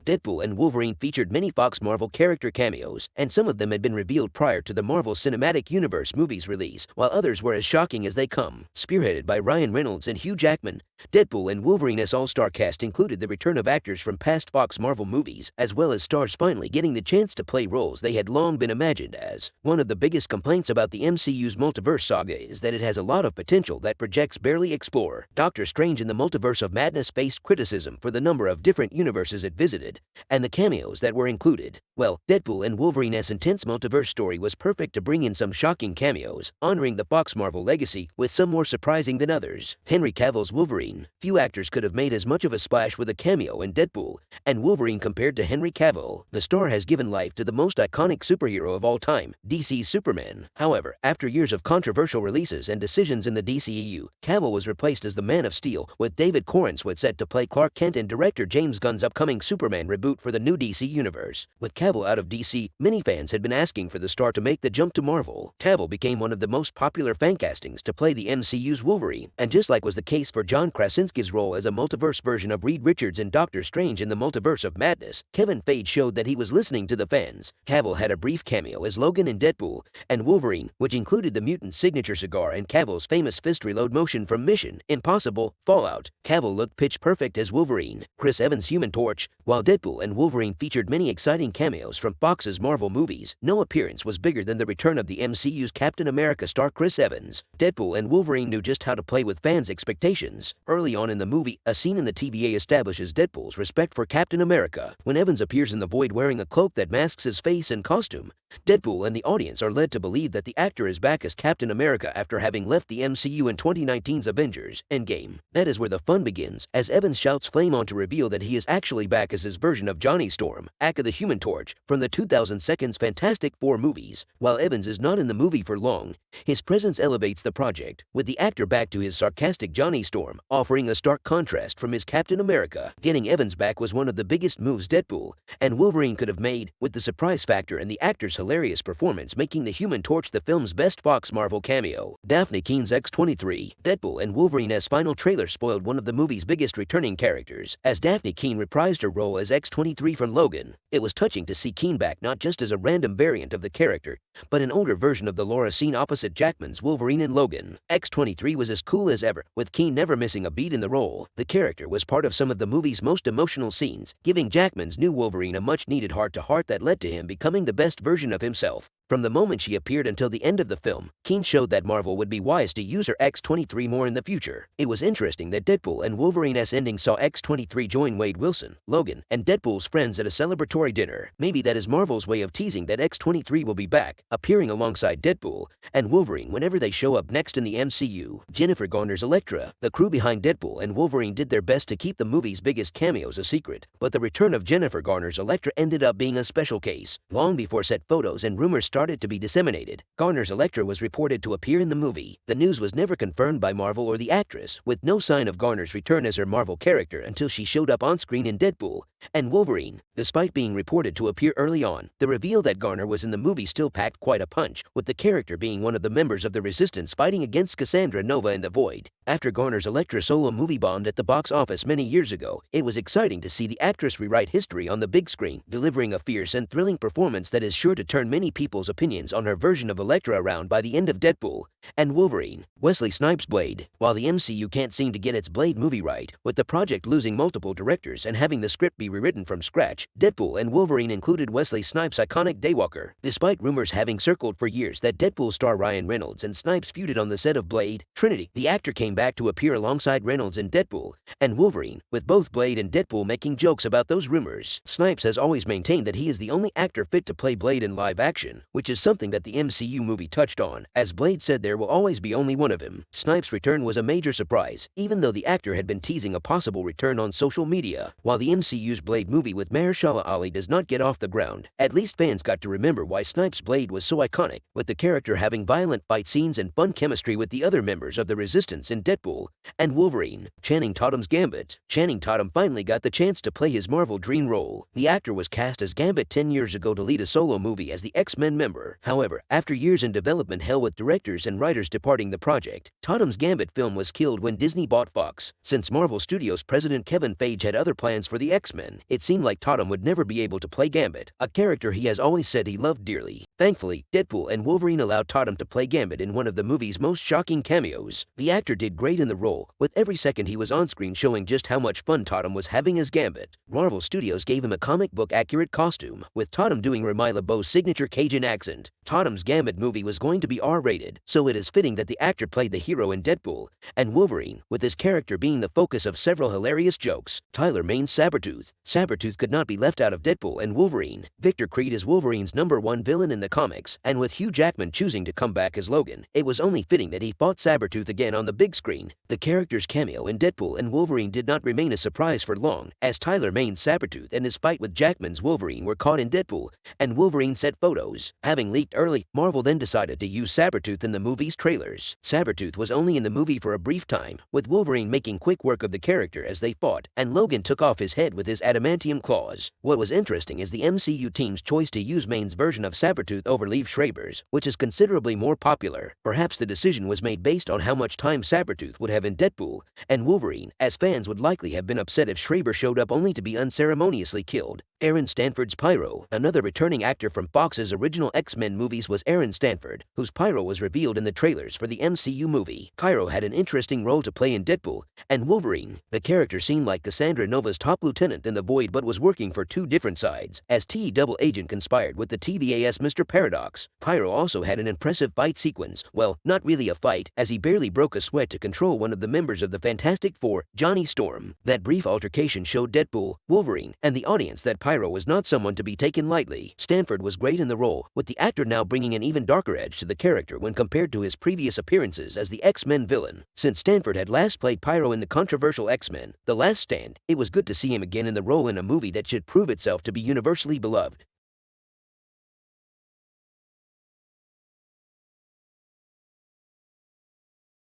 Deadpool and Wolverine featured many Fox Marvel character cameos, and some of them had been revealed prior to the Marvel Cinematic Universe movie's release, while others were as shocking as they come. Spearheaded by Ryan Reynolds and Hugh Jackman, Deadpool and Wolverine's all-star cast included the return of actors from past Fox Marvel movies, as well as stars finally getting the chance to play roles they had long been imagined as. One of the biggest complaints about the MCU's Multiverse saga is that it has a lot of potential that projects barely explore. Doctor Strange in the Multiverse of Madness faced criticism for the number of different universes it visited, and the cameos that were included. Well, Deadpool and Wolverine's intense multiverse story was perfect to bring in some shocking cameos, honoring the Fox Marvel legacy, with some more surprising than others. Henry Cavill's Wolverine. Few actors could have made as much of a splash with a cameo in Deadpool and Wolverine compared to Henry Cavill. The star has given life to the most iconic superhero of all time, DC's Superman. However, after years of controversial releases and decisions in the DCEU, Cavill was replaced as the Man of Steel, with David Corenswet set to play Clark Kent in director James Gunn's upcoming Superman reboot for the new DC universe. With Cavill out of DC, many fans had been asking for the star to make the jump to Marvel. Cavill became one of the most popular fan castings to play the MCU's Wolverine, and just like was the case for John Krasinski's role as a multiverse version of Reed Richards in Doctor Strange in the Multiverse of Madness, Kevin Feige showed that he was listening to the fans. Cavill had a brief cameo as Logan in Deadpool and Wolverine, which included the mutant's signature cigar and Cavill's famous fist reload motion from Mission Impossible Fallout. Cavill looked pitch perfect as Wolverine. Chris Evans' Human Torch. While Deadpool and Wolverine featured many exciting cameos from Fox's Marvel movies, no appearance was bigger than the return of the MCU's Captain America star Chris Evans. Deadpool and Wolverine knew just how to play with fans' expectations. Early on in the movie, a scene in the TVA establishes Deadpool's respect for Captain America. When Evans appears in the void wearing a cloak that masks his face and costume, Deadpool and the audience are led to believe that the actor is back as Captain America after having left the MCU in 2019's Avengers Endgame. That is where the fun begins, as Evans shouts flame on to reveal that he is actually back as his version of Johnny Storm, aka the Human Torch, from the 2002's Fantastic Four movies. While Evans is not in the movie for long, his presence elevates the project, with the actor back to his sarcastic Johnny Storm, offering a stark contrast from his Captain America. Getting Evans back was one of the biggest moves Deadpool and Wolverine could have made, with the surprise factor and the actor's hilarious performance making the Human Torch the film's best Fox Marvel cameo. Dafne Keen's X-23. Deadpool and Wolverine's final trailer spoiled one of the movie's biggest returning characters, as Dafne Keen reprised her role as X-23 from Logan. It was touching to see Keen back not just as a random variant of the character, but an older version of the Laura seen opposite Jackman's Wolverine in Logan. X-23 was as cool as ever, with Keen never missing a beat in the role. The character was part of some of the movie's most emotional scenes, giving Jackman's new Wolverine a much-needed heart-to-heart that led to him becoming the best version of himself. From the moment she appeared until the end of the film, Keen showed that Marvel would be wise to use her X-23 more in the future. It was interesting that Deadpool and Wolverine's ending saw X-23 join Wade Wilson, Logan, and Deadpool's friends at a celebratory dinner. Maybe that is Marvel's way of teasing that X-23 will be back, appearing alongside Deadpool and Wolverine whenever they show up next in the MCU. Jennifer Garner's Elektra. The crew behind Deadpool and Wolverine did their best to keep the movie's biggest cameos a secret, but the return of Jennifer Garner's Elektra ended up being a special case. Long before set photos and rumors started to be disseminated, Garner's Elektra was reported to appear in the movie. The news was never confirmed by Marvel or the actress, with no sign of Garner's return as her Marvel character until she showed up on screen in Deadpool and Wolverine. Despite being reported to appear early on, the reveal that Garner was in the movie still packed quite a punch, with the character being one of the members of the Resistance fighting against Cassandra Nova in the Void. After Garner's Elektra solo movie bombed at the box office many years ago, it was exciting to see the actress rewrite history on the big screen, delivering a fierce and thrilling performance that is sure to turn many people's opinions on her version of Elektra around by the end of Deadpool and Wolverine. Wesley Snipes' Blade. While the MCU can't seem to get its Blade movie right, with the project losing multiple directors and having the script be rewritten from scratch, Deadpool and Wolverine included Wesley Snipes' iconic Daywalker. Despite rumors having circled for years that Deadpool star Ryan Reynolds and Snipes feuded on the set of Blade Trinity, the actor came back to appear alongside Reynolds in Deadpool and Wolverine, with both Blade and Deadpool making jokes about those rumors. Snipes has always maintained that he is the only actor fit to play Blade in live action, which is something that the MCU movie touched on, as Blade said there will always be only one of him. Snipes' return was a major surprise, even though the actor had been teasing a possible return on social media. While the MCU's Blade movie with Mahershala Ali does not get off the ground, at least fans got to remember why Snipes' Blade was so iconic, with the character having violent fight scenes and fun chemistry with the other members of the Resistance in Deadpool and Wolverine. Channing Tatum's Gambit. Channing Tatum finally got the chance to play his Marvel dream role. The actor was cast as Gambit 10 years ago to lead a solo movie as the X-Men member. However, after years in development hell with directors and writers departing the project, Tatum's Gambit film was killed when Disney bought Fox. Since Marvel Studios president Kevin Feige had other plans for the X-Men, it seemed like Tatum would never be able to play Gambit, a character he has always said he loved dearly. Thankfully, Deadpool and Wolverine allowed Tatum to play Gambit in one of the movie's most shocking cameos. The actor did great in the role, with every second he was on screen showing just how much fun Tatum was having as Gambit. Marvel Studios gave him a comic book accurate costume, with Tatum doing Remy LeBeau's signature Cajun accent. Tatum's Gambit movie was going to be R-rated, so it is fitting that the actor played the hero in Deadpool and Wolverine, with his character being the focus of several hilarious jokes. Tyler Mane's Sabretooth. Sabretooth could not be left out of Deadpool and Wolverine. Victor Creed is Wolverine's #1 villain in the comics, and with Hugh Jackman choosing to come back as Logan, it was only fitting that he fought Sabretooth again on the big screen. The character's cameo in Deadpool and Wolverine did not remain a surprise for long, as Tyler Mane's Sabretooth and his fight with Jackman's Wolverine were caught in Deadpool and Wolverine set photos. Having leaked early, Marvel then decided to use Sabretooth in the movie's trailers. Sabretooth was only in the movie for a brief time, with Wolverine making quick work of the character as they fought, and Logan took off his head with his adamantium claws. What was interesting is the MCU team's choice to use Mane's version of Sabretooth over Liev Schreiber's, which is considerably more popular. Perhaps the decision was made based on how much time Sabretooth would have in Deadpool and Wolverine, as fans would likely have been upset if Schreiber showed up only to be unceremoniously killed. Aaron Stanford's Pyro. Another returning actor from Fox's original X-Men movies was Aaron Stanford, whose Pyro was revealed in the trailers for the MCU movie. Pyro had an interesting role to play in Deadpool and Wolverine. The character seemed like Cassandra Nova's top lieutenant in the Void but was working for two different sides, as double agent conspired with the TVAS Mr. Paradox. Pyro also had an impressive fight sequence, well, not really a fight, as he barely broke a sweat to control one of the members of the Fantastic Four, Johnny Storm. That brief altercation showed Deadpool, Wolverine, and the audience that Pyro was not someone to be taken lightly. Stanford was great in the role, with the actor now bringing an even darker edge to the character when compared to his previous appearances as the X-Men villain. Since Stanford had last played Pyro in the controversial X-Men, The Last Stand, it was good to see him again in the role in a movie that should prove itself to be universally beloved.